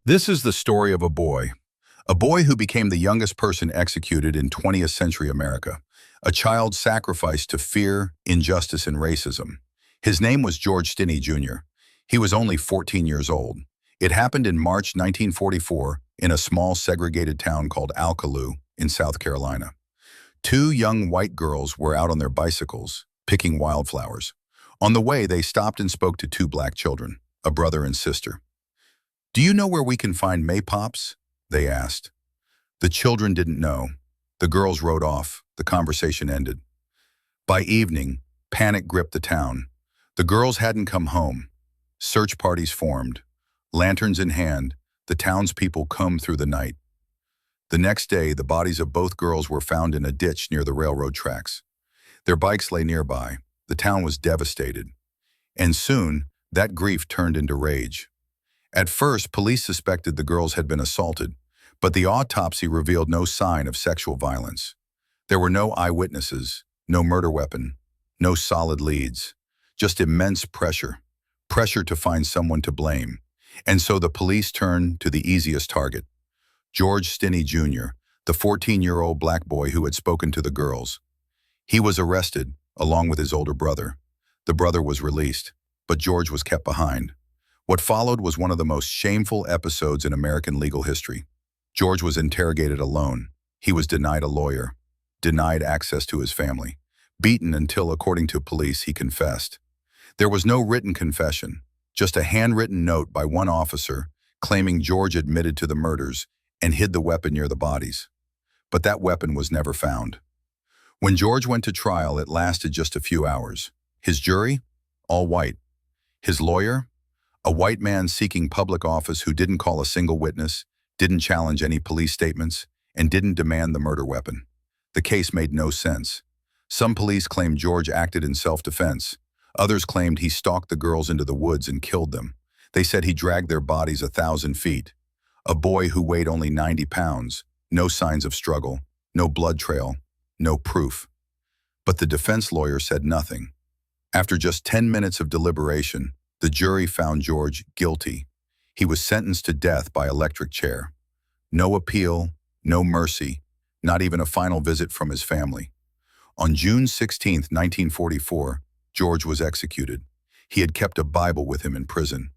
This is the story of a boy who became the youngest person executed in 20th century America, a child sacrificed to fear, injustice, and racism. His name was George Stinney Jr. He was only 14 years old. It happened in March 1944 in a small segregated town called Alcaloo in South Carolina. Two young white girls were out on their bicycles, picking wildflowers. On the way, they stopped and spoke to two black children, a brother and sister. "Do you know where we can find maypops?" they asked. The children didn't know. The girls rode off. The conversation ended. By evening, panic gripped the town. The girls hadn't come home. Search parties formed. Lanterns in hand, the townspeople combed through the night. The next day, the bodies of both girls were found in a ditch near the railroad tracks. Their bikes lay nearby. The town was devastated. And soon, that grief turned into rage. At first, police suspected the girls had been assaulted, but the autopsy revealed no sign of sexual violence. There were no eyewitnesses, no murder weapon, no solid leads, just immense pressure to find someone to blame. And so the police turned to the easiest target, George Stinney Jr., the 14-year-old black boy who had spoken to the girls. He was arrested, along with his older brother. The brother was released, but George was kept behind. What followed was one of the most shameful episodes in American legal history. George was interrogated alone. He was denied a lawyer, denied access to his family, beaten until, according to police, he confessed. There was no written confession, just a handwritten note by one officer claiming George admitted to the murders and hid the weapon near the bodies. But that weapon was never found. When George went to trial, it lasted just a few hours. His jury? All white. His lawyer? A white man seeking public office who didn't call a single witness, didn't challenge any police statements, and didn't demand the murder weapon. The case made no sense. Some police claimed George acted in self-defense. Others claimed he stalked the girls into the woods and killed them. They said he dragged their bodies 1,000 feet. A boy who weighed only 90 pounds, no signs of struggle, no blood trail, no proof. But the defense lawyer said nothing. After just 10 minutes of deliberation, the jury found George guilty. He was sentenced to death by electric chair. No appeal, no mercy, not even a final visit from his family. On June 16, 1944, George was executed. He had kept a Bible with him in prison.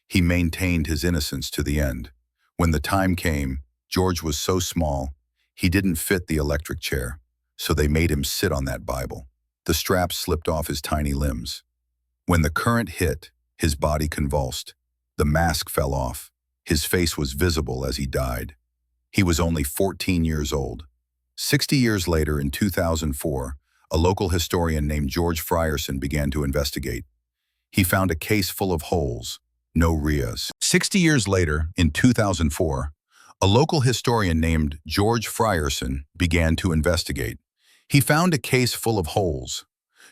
He maintained his innocence to the end. When the time came, George was so small, he didn't fit the electric chair, so they made him sit on that Bible. The straps slipped off his tiny limbs. When the current hit, his body convulsed. The mask fell off. His face was visible as he died. He was only 14 years old. 60 years later, in 2004, a local historian named George Frierson began to investigate. He found a case full of holes, no RIAs. 60 years later, in 2004, a local historian named George Frierson began to investigate. He found a case full of holes,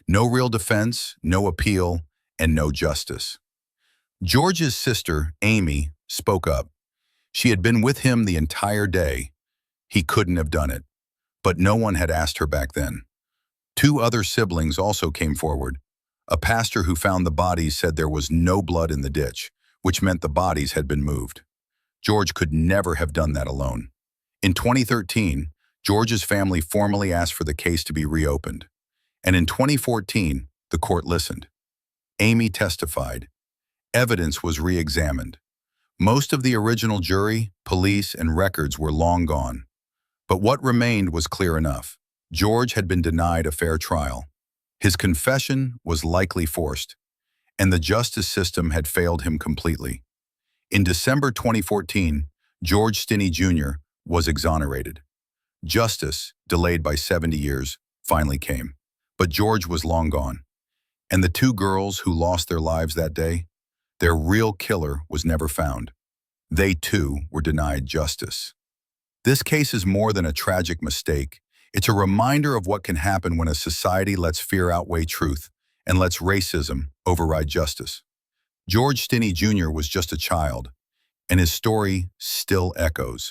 no real defense, no appeal, and no justice. George's sister, Amy, spoke up. She had been with him the entire day. He couldn't have done it. But no one had asked her back then. Two other siblings also came forward. A pastor who found the bodies said there was no blood in the ditch, which meant the bodies had been moved. George could never have done that alone. In 2013, George's family formally asked for the case to be reopened. And in 2014, the court listened. Amy testified. Evidence was re-examined. Most of the original jury, police, and records were long gone. But what remained was clear enough. George had been denied a fair trial. His confession was likely forced, and the justice system had failed him completely. In December 2014, George Stinney Jr. was exonerated. Justice, delayed by 70 years, finally came. But George was long gone. And the two girls who lost their lives that day, their real killer was never found. They too were denied justice. This case is more than a tragic mistake. It's a reminder of what can happen when a society lets fear outweigh truth and lets racism override justice. George Stinney Jr. was just a child, and his story still echoes.